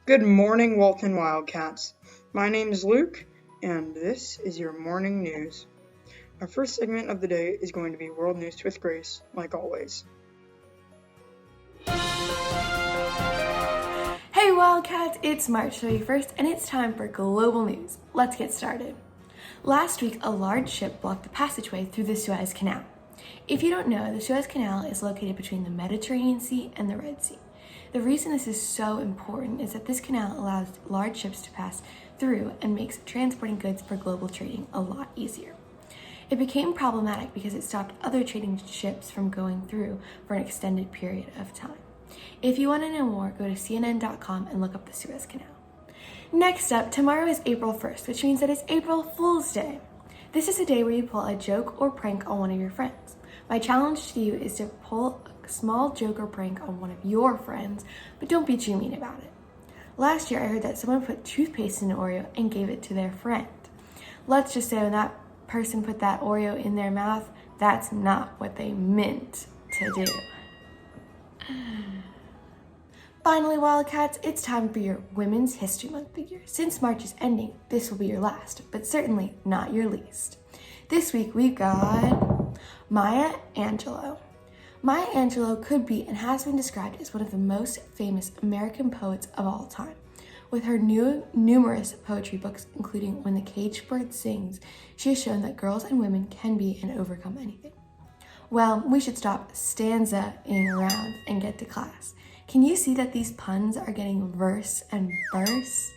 Good morning, Walton Wildcats. My name is Luke, and this is your morning news. Our first segment of the day is going to be World News with Grace, like always. Hey Wildcats, it's March 31st and it's time for global news. Let's get started. Last week, a large ship blocked the passageway through the Suez Canal. If you don't know, the Suez Canal is located between the Mediterranean Sea and the Red Sea. The reason this is so important is that this canal allows large ships to pass through and makes transporting goods for global trading a lot easier. It became problematic because it stopped other trading ships from going through for an extended period of time. If you want to know more, go to CNN.com and look up the Suez Canal. Next up, tomorrow is April 1st, which means that it's April Fool's Day. This is a day where you pull a joke or prank on one of your friends. My challenge to you is to pull a small joke or prank on one of your friends, but don't be too mean about it. Last year, I heard that someone put toothpaste in an Oreo and gave it to their friend. Let's just say when that person put that Oreo in their mouth, that's not what they meant to do. Finally, Wildcats, it's time for your Women's History Month figure. Since March is ending, this will be your last, but certainly not your least. This week we've got Maya Angelou. Maya Angelou could be and has been described as one of the most famous American poets of all time. With her numerous poetry books, including When the Caged Bird Sings, she has shown that girls and women can be and overcome anything. Well, we should stop stanza-ing around and get to class. Can you see that these puns are getting verse and verse?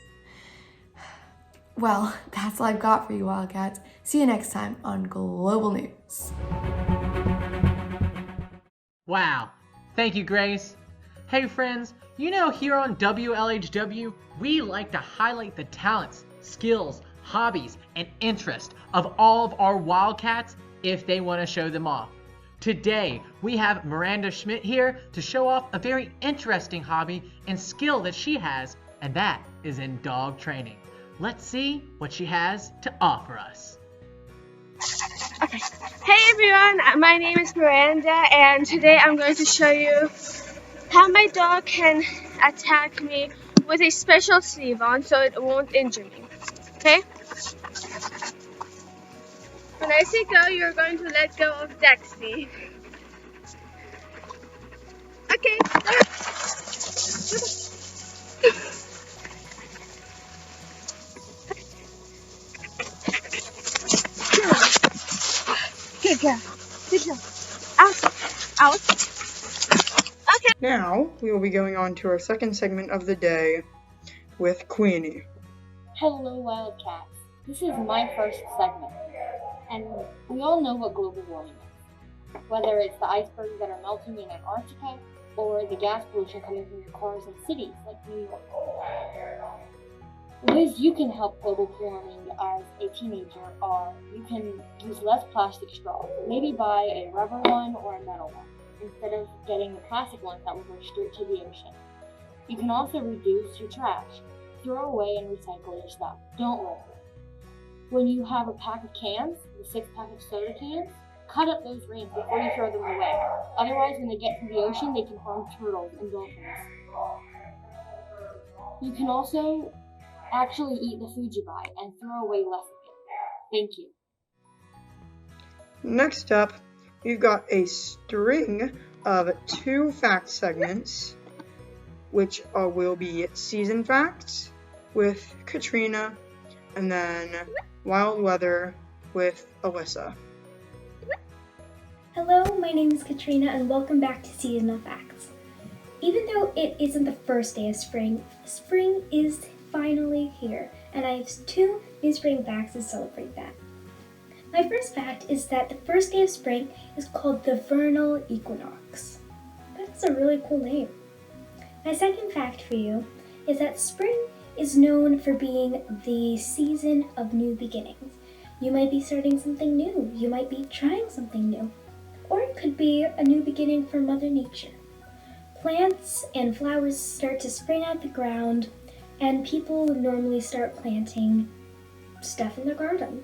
Well, that's all I've got for you, Wildcats. See you next time on Global News. Wow. Thank you, Grace. Hey friends, you know here on WLHW, we like to highlight the talents, skills, hobbies, and interests of all of our Wildcats if they want to show them off. Today, we have Miranda Schmidt here to show off a very interesting hobby and skill that she has, and that is in dog training. Let's see what she has to offer us. Okay. Hey everyone, my name is Miranda, and today I'm going to show you how my dog can attack me with a special sleeve on so it won't injure me. Okay? When I say go, you're going to let go of Dexy. Okay, go. Good girl. Good girl. Out. Out. Okay. Now, we will be going on to our second segment of the day with Queenie. Hello, Wildcats. This is my first segment, and we all know what global warming is. Whether it's the icebergs that are melting in Antarctica, or the gas pollution coming from your cars in cities like New York. Ways you can help global warming as a teenager are you can use less plastic straws. Maybe buy a rubber one or a metal one, instead of getting the plastic ones that will go straight to the ocean. You can also reduce your trash. Throw away and recycle your stuff. Don't litter. When you have a pack of cans, the 6-pack of soda cans, cut up those rings before you throw them away. Otherwise, when they get to the ocean, they can harm turtles and dolphins. You can also actually eat the food you buy and throw away less of it. Thank you. Next up, we've got a string of 2 fact segments, which will be season facts with Katrina, and then wild weather with Alyssa. Hello, my name is Katrina and welcome back to Seasonal Facts. Even though it isn't the first day of spring, spring is finally here, and I have 2 new spring facts to celebrate that. My first fact is that the first day of spring is called the vernal equinox. That's a really cool name. My second fact for you is that spring is known for being the season of new beginnings. You might be starting something new, you might be trying something new, or it could be a new beginning for Mother Nature. Plants and flowers start to spring out the ground, and people normally start planting stuff in their garden.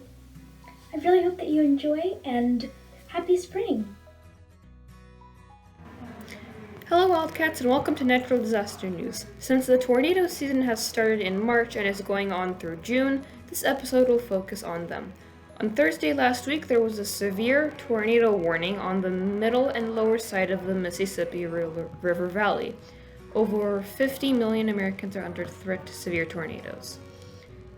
I really hope that you enjoy, and happy spring! Hello Wildcats and welcome to Natural Disaster News. Since the tornado season has started in March and is going on through June, this episode will focus on them. On Thursday last week, there was a severe tornado warning on the middle and lower side of the Mississippi River Valley. Over 50 million Americans are under threat to severe tornadoes.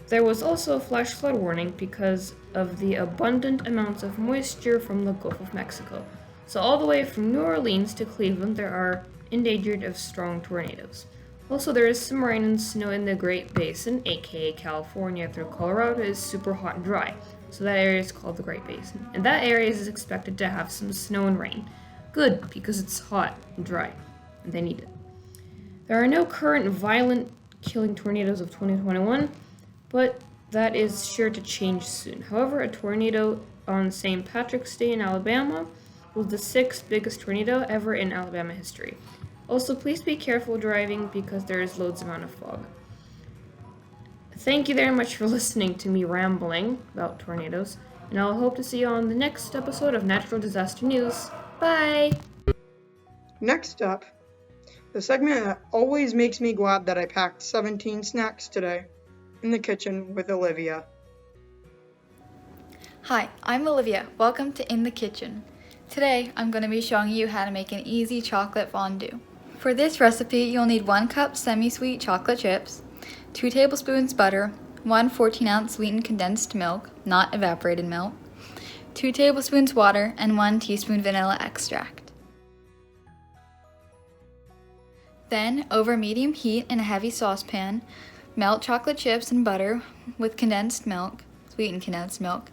There was also a flash flood warning because of the abundant amounts of moisture from the Gulf of Mexico. So all the way from New Orleans to Cleveland, there are endangered of strong tornadoes. Also, there is some rain and snow in the Great Basin, aka California through Colorado, is super hot and dry. So that area is called the Great Basin. And that area is expected to have some snow and rain. Good, because it's hot and dry, and they need it. There are no current violent killing tornadoes of 2021, but that is sure to change soon. However, a tornado on St. Patrick's Day in Alabama was the 6th biggest tornado ever in Alabama history. Also, please be careful driving because there is loads amount of fog. Thank you very much for listening to me rambling about tornadoes, and I'll hope to see you on the next episode of Natural Disaster News. Bye! Next up, the segment that always makes me glad that I packed 17 snacks today, In the Kitchen with Olivia. Hi, I'm Olivia. Welcome to In the Kitchen. Today, I'm going to be showing you how to make an easy chocolate fondue. For this recipe, you'll need 1 cup semi-sweet chocolate chips, 2 tablespoons butter, 1 14-ounce sweetened condensed milk, not evaporated milk, 2 tablespoons water, and 1 teaspoon vanilla extract. Then, over medium heat in a heavy saucepan, melt chocolate chips and butter with condensed milk, sweetened condensed milk.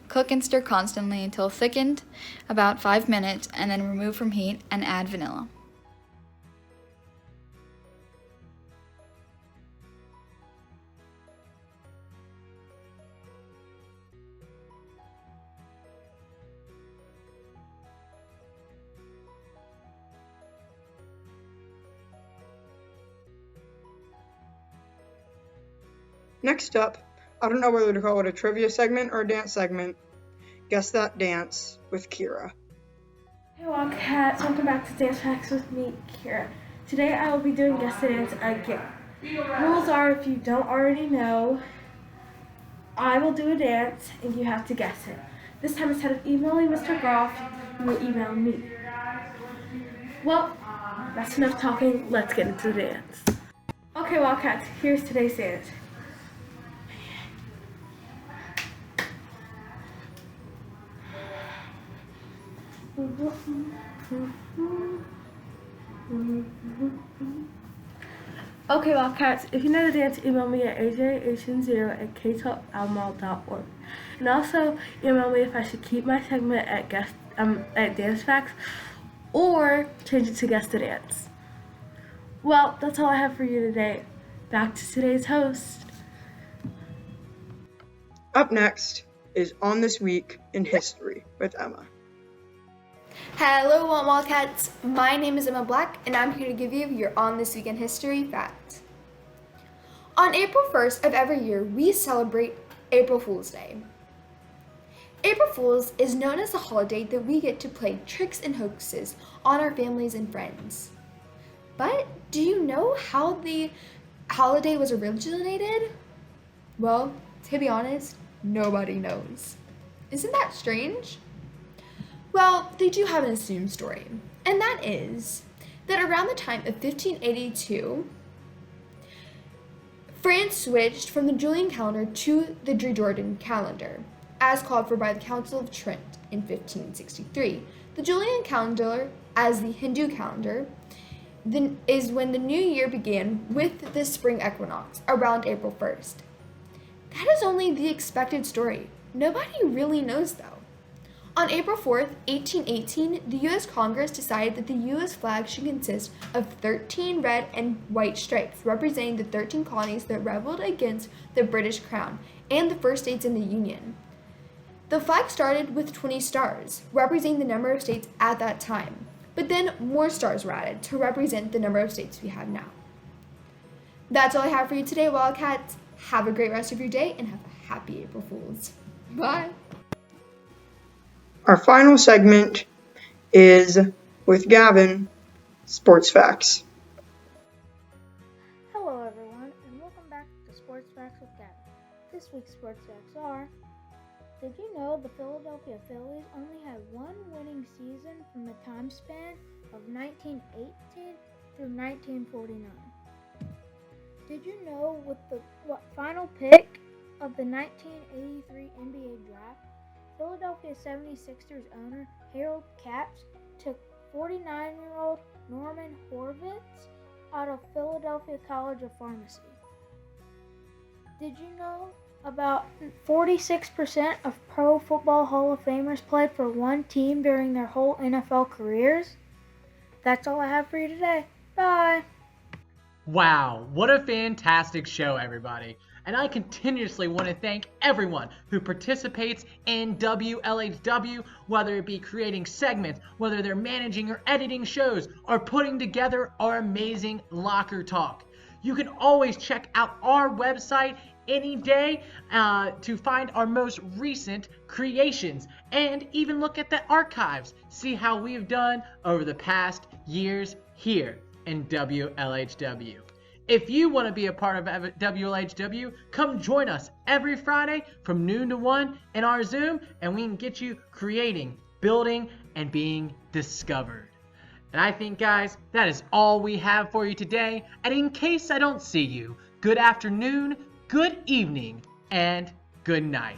Cook and stir constantly until thickened, about 5 minutes, and then remove from heat and add vanilla. Next up, I don't know whether to call it a trivia segment or a dance segment. Guess That Dance with Kira. Hey Wildcats, welcome back to Dance Facts with me, Kira. Today I will be doing Guess the Dance again. Rules are, if you don't already know, I will do a dance and you have to guess it. This time instead of emailing Mr. Groff, you will email me. Well, that's enough talking, let's get into the dance. Okay Wildcats, here's today's dance. Okay, Wildcats, if you know the dance, email me at ajh0@ktotalmall.org. And also email me if I should keep my segment at Dance Facts or change it to Guess the Dance. Well, that's all I have for you today. Back to today's host. Up next is On This Week in History with Emma. Hello Wildcats, my name is Emma Black and I'm here to give you your On This Week in History fact. On April 1st of every year, we celebrate April Fool's Day. April Fool's is known as a holiday that we get to play tricks and hoaxes on our families and friends. But do you know how the holiday was originated? Well, to be honest, nobody knows. Isn't that strange? Well, they do have an assumed story, and that is that around the time of 1582, France switched from the Julian calendar to the Gregorian calendar, as called for by the Council of Trent in 1563. The Julian calendar, as the Hindu calendar, is when the new year began with the spring equinox around April 1st. That is only the expected story. Nobody really knows though. On April 4th, 1818, the U.S. Congress decided that the U.S. flag should consist of 13 red and white stripes, representing the 13 colonies that rebelled against the British Crown and the first states in the Union. The flag started with 20 stars, representing the number of states at that time, but then more stars were added to represent the number of states we have now. That's all I have for you today, Wildcats. Have a great rest of your day and have a happy April Fools. Bye! Our final segment is with Gavin, Sports Facts. Hello everyone, and welcome back to Sports Facts with Gavin. This week's Sports Facts are: did you know the Philadelphia Phillies only had one winning season from the time span of 1918 through 1949? Did you know with the final pick of the 1983 NBA draft, Philadelphia 76ers owner Harold Capps took 49-year-old Norman Horvitz out of Philadelphia College of Pharmacy? Did you know about 46% of Pro Football Hall of Famers played for one team during their whole NFL careers? That's all I have for you today. Bye! Wow, what a fantastic show, everybody. And I continuously want to thank everyone who participates in WLHW, whether it be creating segments, whether they're managing or editing shows, or putting together our amazing locker talk. You can always check out our website any day to find our most recent creations and even look at the archives, see how we've done over the past years here in WLHW. If you want to be a part of WLHW, come join us every Friday from noon to 1 in our Zoom, and we can get you creating, building, and being discovered. And I think, guys, that is all we have for you today. And in case I don't see you, good afternoon, good evening, and good night.